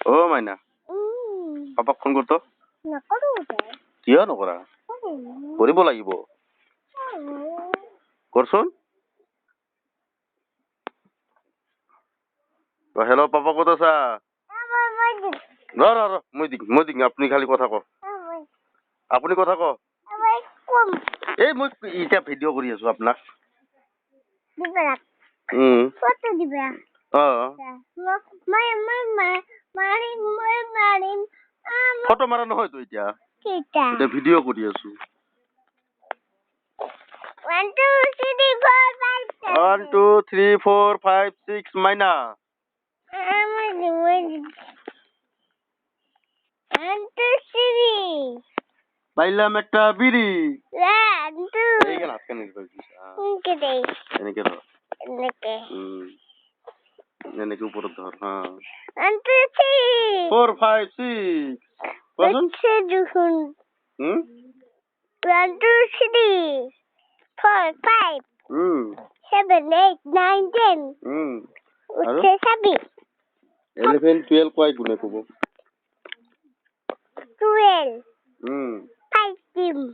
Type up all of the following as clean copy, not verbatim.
অ মাইনা পাপাক phone করতো কিয় নকৰা কৰিব লাগিব কৰচোন হেল্ল' পাপা ক'ত আছা ৰ মই দিম আপুনি খালি কথা কওক আপুনি কথা কওক এই মই এতিয়া ভিডিঅ' কৰি আছো আপোনাক ফটো মাৰা নহয়তো এতিয়া এতিয়া ভিডিঅ' কৰি আছো 1 2 3 4 5 6 মাইনা পাইলাম একটা বিড়ি এনেকে ওপৰত ধৰ হা 1 2 3 4 5 6 কোৱাচোন 1 2 3 4 5 7 8 9 10 আৰু 11 12 কয় কোনে ক'ব 12 13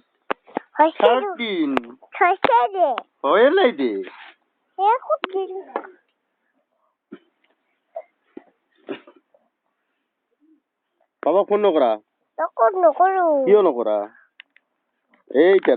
হয় নাই দে পাপা ফোন নকৰা কিয় নকৰা এইটা